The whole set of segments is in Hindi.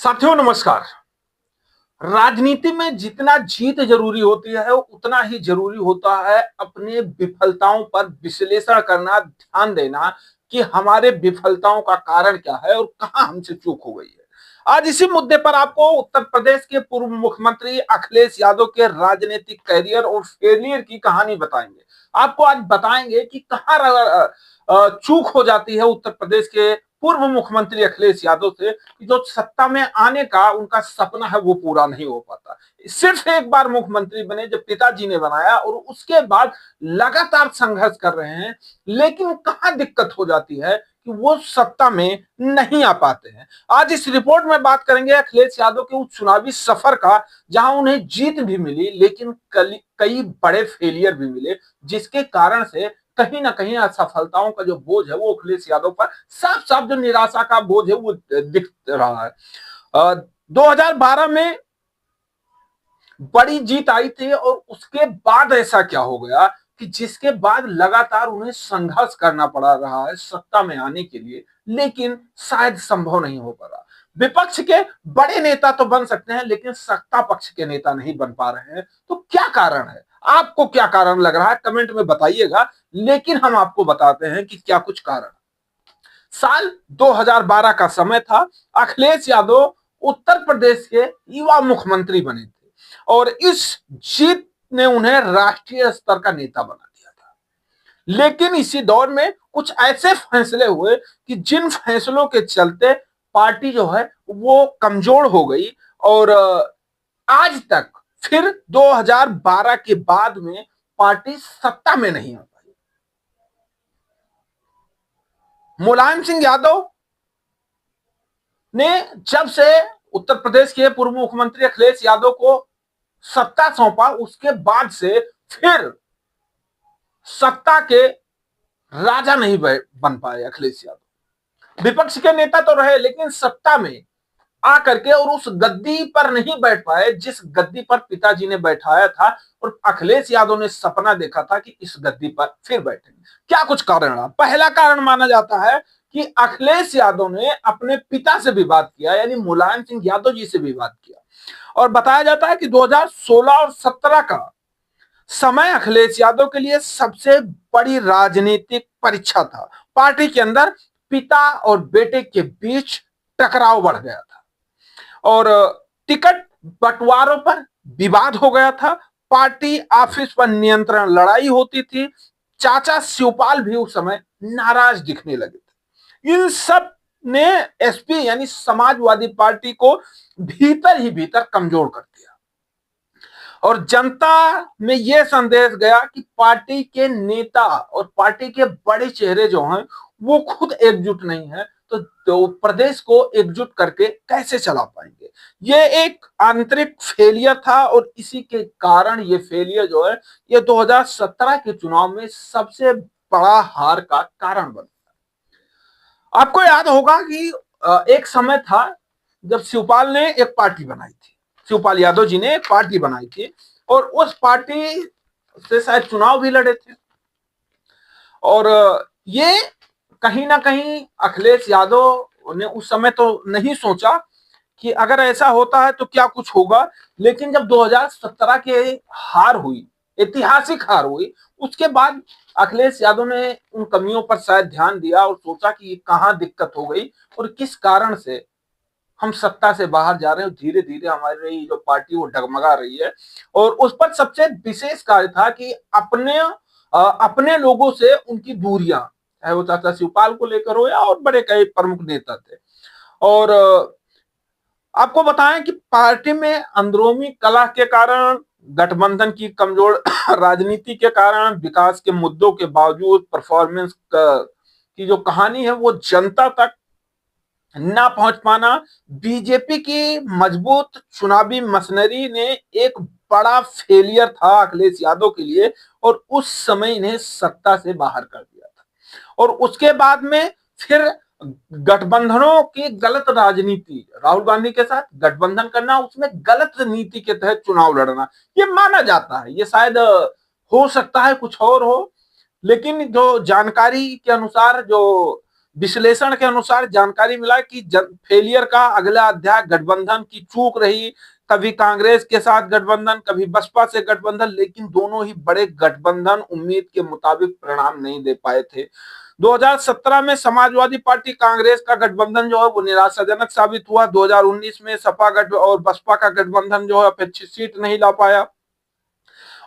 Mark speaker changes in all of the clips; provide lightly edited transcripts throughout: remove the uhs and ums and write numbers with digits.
Speaker 1: साथियों नमस्कार। राजनीति में जितना जीत जरूरी होती है उतना ही जरूरी होता है अपने विफलताओं पर विश्लेषण करना, ध्यान देना कि हमारे विफलताओं का कारण क्या है और कहां हमसे चूक हो गई है। आज इसी मुद्दे पर आपको उत्तर प्रदेश के पूर्व मुख्यमंत्री अखिलेश यादव के राजनीतिक करियर और फेलियर की कहानी बताएंगे। आपको आज बताएंगे कि कहां चूक हो जाती है उत्तर प्रदेश के पूर्व मुख्यमंत्री अखिलेश यादव से, जो सत्ता में आने का उनका सपना है वो पूरा नहीं हो पाता। सिर्फ एक बार मुख्यमंत्री बने जब पिताजी ने बनाया और उसके बाद लगातार संघर्ष कर रहे हैं, लेकिन कहां दिक्कत हो जाती है कि वो सत्ता में नहीं आ पाते हैं। आज इस रिपोर्ट में बात करेंगे अखिलेश यादव के उस चुनावी सफर का, जहां उन्हें जीत भी मिली लेकिन कई बड़े फेलियर भी मिले, जिसके कारण से कहीं ना कहीं असफलताओं का जो बोझ है वो अखिलेश यादव पर साफ साफ जो निराशा का बोझ है वो दिख रहा है। 2012 में बड़ी जीत आई थी और उसके बाद ऐसा क्या हो गया कि जिसके बाद लगातार उन्हें संघर्ष करना पड़ा रहा है सत्ता में आने के लिए, लेकिन शायद संभव नहीं हो पा रहा। विपक्ष के बड़े नेता तो बन सकते हैं लेकिन सत्ता पक्ष के नेता नहीं बन पा रहे हैं। तो क्या कारण है, आपको क्या कारण लग रहा है कमेंट में बताइएगा, लेकिन हम आपको बताते हैं कि क्या कुछ कारण। साल 2012 का समय था। अखिलेश यादव उत्तर प्रदेश के युवा मुख्यमंत्री बने थे और इस जीत ने उन्हें राष्ट्रीय स्तर का नेता बना दिया था। लेकिन इसी दौर में कुछ ऐसे फैसले हुए कि जिन फैसलों के चलते पार्टी जो है वो कमजोर हो गई और आज तक फिर 2012 के बाद में पार्टी सत्ता में नहीं आ पाई। मुलायम सिंह यादव ने जब से उत्तर प्रदेश के पूर्व मुख्यमंत्री अखिलेश यादव को सत्ता सौंपा, उसके बाद से फिर सत्ता के राजा नहीं बन पाए अखिलेश यादव। विपक्ष के नेता तो रहे लेकिन सत्ता में आकर के और उस गद्दी पर नहीं बैठ पाए जिस गद्दी पर पिताजी ने बैठाया था, और अखिलेश यादव ने सपना देखा था कि इस गद्दी पर फिर बैठेंगे। क्या कुछ कारण रहा? पहला कारण माना जाता है कि अखिलेश यादव ने अपने पिता से भी बात किया, यानी मुलायम सिंह यादव जी से भी बात किया, और बताया जाता है कि 2016 और 17 का समय अखिलेश यादव के लिए सबसे बड़ी राजनीतिक परीक्षा था। पार्टी के अंदर पिता और बेटे के बीच टकराव बढ़ गया था और टिकट बंटवारों पर विवाद हो गया था। पार्टी ऑफिस पर नियंत्रण लड़ाई होती थी। चाचा शिवपाल भी उस समय नाराज दिखने लगे थे। इन सब ने एसपी यानी समाजवादी पार्टी को भीतर ही भीतर कमजोर कर दिया और जनता में यह संदेश गया कि पार्टी के नेता और पार्टी के बड़े चेहरे जो हैं वो खुद एकजुट नहीं है, तो प्रदेश को एकजुट करके कैसे चला पाएंगे। ये एक आंतरिक फेलियर था और इसी के कारण ये फेलियर जो है ये 2017 के चुनाव में सबसे बड़ा हार का कारण बना। आपको याद होगा कि एक समय था जब शिवपाल ने एक पार्टी बनाई थी, शिवपाल यादव जी ने एक पार्टी बनाई थी और उस पार्टी से शायद चुनाव भी लड़े थे। और ये कहीं ना कहीं अखिलेश यादव ने उस समय तो नहीं सोचा कि अगर ऐसा होता है तो क्या कुछ होगा, लेकिन जब 2017 के हार हुई, ऐतिहासिक हार हुई, उसके बाद अखिलेश यादव ने उन कमियों पर शायद ध्यान दिया और सोचा कि कहां दिक्कत हो गई और किस कारण से हम सत्ता से बाहर जा रहे हैं। धीरे धीरे हमारी जो पार्टी वो डगमगा रही है और उस पर सबसे विशेष कार्य था कि अपने लोगों से उनकी दूरियां, चाहे वो चाचा शिवपाल को लेकर हो या और बड़े कई प्रमुख नेता थे। और आपको बताएं कि पार्टी में अंदरूनी कलह के कारण, गठबंधन की कमजोर राजनीति के कारण, विकास के मुद्दों के बावजूद परफॉर्मेंस की जो कहानी है वो जनता तक ना पहुंच पाना, बीजेपी की मजबूत चुनावी मशीनरी ने एक बड़ा फेलियर था अखिलेश यादव के लिए और उस समय इन्हें सत्ता से बाहर कर दिया था। और उसके बाद में फिर गठबंधनों की गलत राजनीति, राहुल गांधी के साथ गठबंधन करना, उसमें गलत नीति के तहत चुनाव लड़ना, ये माना जाता है। ये शायद हो सकता है कुछ और हो, लेकिन जो जानकारी के अनुसार जो विश्लेषण के अनुसार जानकारी मिला कि फेलियर का अगला अध्याय गठबंधन की चूक रही। कभी कांग्रेस के साथ गठबंधन, कभी बसपा से गठबंधन, लेकिन दोनों ही बड़े गठबंधन उम्मीद के मुताबिक परिणाम नहीं दे पाए थे। 2017 में समाजवादी पार्टी कांग्रेस का गठबंधन जो है वो निराशाजनक साबित हुआ। 2019 में सपा गठ और बसपा का गठबंधन जो है अपेक्षित सीट नहीं ला पाया।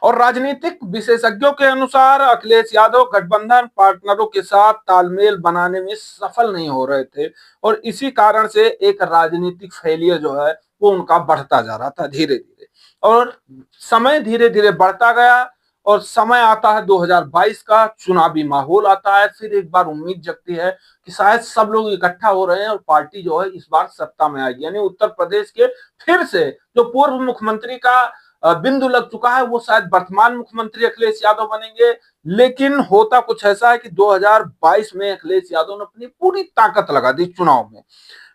Speaker 1: और राजनीतिक विशेषज्ञों के अनुसार अखिलेश यादव गठबंधन पार्टनरों के साथ तालमेल बनाने में सफल नहीं हो रहे थे और इसी कारण से एक राजनीतिक फेलियर जो है वो उनका बढ़ता जा रहा था धीरे धीरे। और समय धीरे धीरे बढ़ता गया और समय आता है 2022 का, चुनावी माहौल आता है। फिर एक बार उम्मीद जगती है कि शायद सब लोग इकट्ठा हो रहे हैं और पार्टी जो है इस बार सत्ता में आएगी, यानी उत्तर प्रदेश के फिर से जो पूर्व मुख्यमंत्री का बिंदु लग चुका है वो शायद वर्तमान मुख्यमंत्री अखिलेश यादव बनेंगे। लेकिन होता कुछ ऐसा है कि 2022 में अखिलेश यादव ने अपनी पूरी ताकत लगा दी चुनाव में।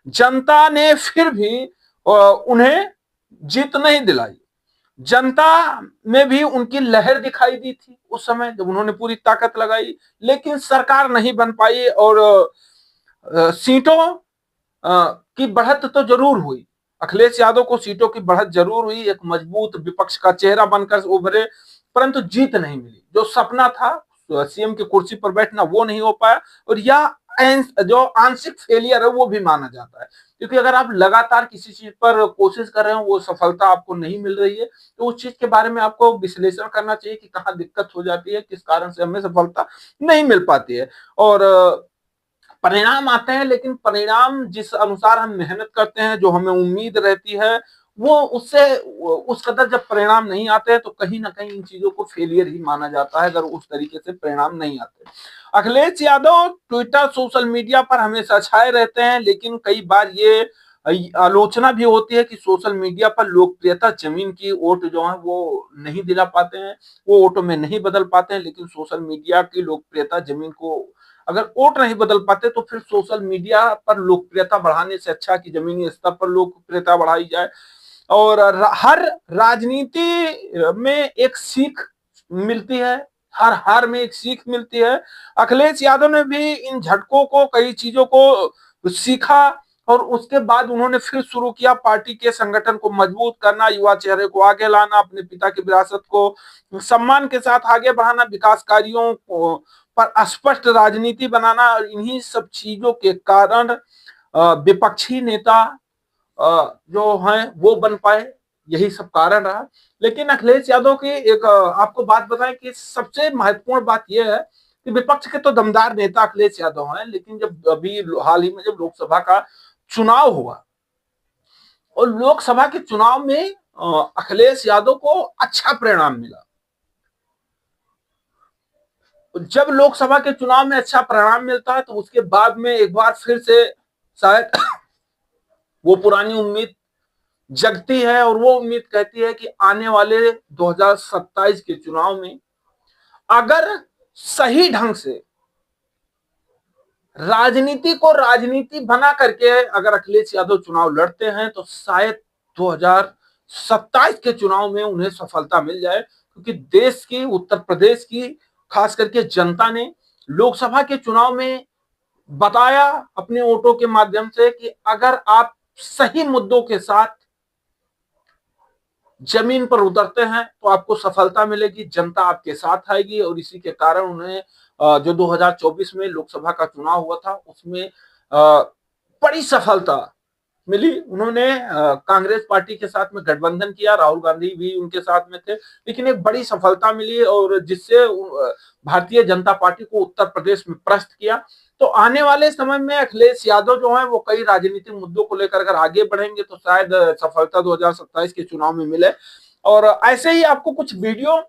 Speaker 1: जनता ने फिर भी उन्हें जीत नहीं दिलाई। जनता में भी उनकी लहर दिखाई दी थी उस समय जब उन्होंने पूरी ताकत लगाई, लेकिन सरकार नहीं बन पाई। और सीटों की बढ़त तो जरूर हुई, अखिलेश यादव को सीटों की बढ़त जरूर हुई, एक मजबूत विपक्ष का चेहरा बनकर उभरे, परंतु जीत नहीं मिली। जो सपना था सीएम की कुर्सी पर बैठना वो नहीं हो पाया। और यह जो आंशिक फेलियर है वो भी माना जाता है, क्योंकि अगर आप लगातार किसी चीज पर कोशिश कर रहे हो वो सफलता आपको नहीं मिल रही है तो उस चीज के बारे में आपको विश्लेषण करना चाहिए कि कहाँ दिक्कत हो जाती है, किस कारण से हमें सफलता नहीं मिल पाती है। और परिणाम आते हैं, लेकिन परिणाम जिस अनुसार हम मेहनत करते हैं, जो हमें उम्मीद रहती है, वो उससे उस कदर जब परिणाम नहीं आते हैं तो कहीं ना कहीं इन चीजों को फेलियर ही माना जाता है अगर उस तरीके से परिणाम नहीं आते। Akhilesh Yadav Twitter social media पर हमेशा छाए रहते हैं, लेकिन कई बार ये आलोचना भी होती है कि सोशल मीडिया पर लोकप्रियता जमीन की वोट जो है वो नहीं दिला पाते हैं, वो वोटों में नहीं बदल पाते हैं। लेकिन सोशल मीडिया की लोकप्रियता जमीन को अगर वोट नहीं बदल पाते तो फिर सोशल मीडिया पर लोकप्रियता बढ़ाने से अच्छा कि जमीनी स्तर पर लोकप्रियता बढ़ाई जाए। और हर राजनीति में एक सीख मिलती है, हर हार में एक सीख मिलती है। अखिलेश यादव ने भी इन झटकों को, कई चीजों को सीखा और उसके बाद उन्होंने फिर शुरू किया पार्टी के संगठन को मजबूत करना, युवा चेहरे को आगे लाना, अपने पिता की विरासत को सम्मान के साथ आगे बढ़ाना, विकास कार्यों को पर स्पष्ट राजनीति बनाना। और इन्हीं सब चीजों के कारण विपक्षी नेता जो हैं वो बन पाए, यही सब कारण रहा। लेकिन अखिलेश यादव की एक आपको बात बताएं कि सबसे महत्वपूर्ण बात यह है कि विपक्ष के तो दमदार नेता अखिलेश यादव हैं, लेकिन जब अभी हाल ही में जब लोकसभा का चुनाव हुआ और लोकसभा के चुनाव में अखिलेश यादव को अच्छा परिणाम मिला। जब लोकसभा के चुनाव में अच्छा परिणाम मिलता है तो उसके बाद में एक बार फिर से शायद वो पुरानी उम्मीद जगती है और वो उम्मीद कहती है कि आने वाले 2027 के चुनाव में अगर सही ढंग से राजनीति को राजनीति बना करके अगर अखिलेश यादव चुनाव लड़ते हैं तो शायद 2027 के चुनाव में उन्हें सफलता मिल जाए, क्योंकि देश की, उत्तर प्रदेश की खास करके जनता ने लोकसभा के चुनाव में बताया अपने वोटों के माध्यम से कि अगर आप सही मुद्दों के साथ जमीन पर उतरते हैं तो आपको सफलता मिलेगी, जनता आपके साथ आएगी। और इसी के कारण उन्हें जो 2024 में लोकसभा का चुनाव हुआ था उसमें बड़ी सफलता मिली। उन्होंने कांग्रेस पार्टी के साथ में गठबंधन किया, राहुल गांधी भी उनके साथ में थे, लेकिन एक बड़ी सफलता मिली और जिससे भारतीय जनता पार्टी को उत्तर प्रदेश में परास्त किया। तो आने वाले समय में अखिलेश यादव जो है वो कई राजनीतिक मुद्दों को लेकर अगर आगे बढ़ेंगे तो शायद सफलता 2027 के चुनाव में मिले। और ऐसे ही आपको कुछ वीडियो,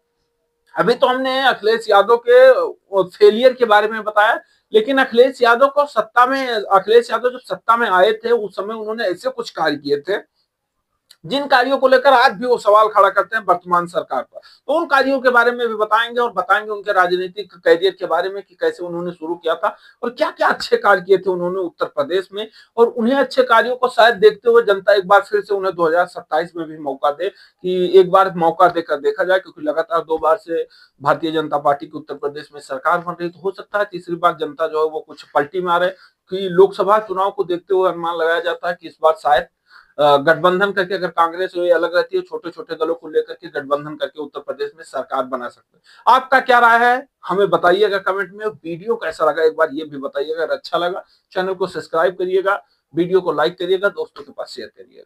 Speaker 1: अभी तो हमने अखिलेश यादव के फेलियर के बारे में बताया, लेकिन अखिलेश यादव जब सत्ता में आए थे उस समय उन्होंने ऐसे कुछ कार्य किए थे जिन कार्यों को लेकर आज भी वो सवाल खड़ा करते हैं वर्तमान सरकार पर। तो उन कार्यों के बारे में भी बताएंगे और बताएंगे उनके राजनीतिक कैरियर के बारे में कि कैसे उन्होंने शुरू किया था और क्या क्या अच्छे कार्य किए थे उन्होंने उत्तर प्रदेश में। और उन्हें अच्छे कार्यों को शायद देखते हुए जनता एक बार फिर से उन्हें 2027 में भी मौका दे, कि एक बार मौका देकर देखा जाए, क्योंकि लगातार 2 बार से भारतीय जनता पार्टी की उत्तर प्रदेश में सरकार बन रही, तो हो सकता है तीसरी बार जनता जो है वो कुछ पलटी मारे। कि लोकसभा चुनाव को देखते हुए अनुमान लगाया जाता है कि इस बार शायद गठबंधन करके, अगर कांग्रेस ये अलग रहती है, छोटे-छोटे दलों को लेकर के गठबंधन करके उत्तर प्रदेश में सरकार बना सकते हैं। आपका क्या राय है? हमें बताइएगा कमेंट में। वीडियो कैसा लगा एक बार ये भी बताइएगा। अगर अच्छा लगा चैनल को सब्सक्राइब करिएगा, वीडियो को लाइक करिएगा, दोस्तों के पास शेयर करिएगा।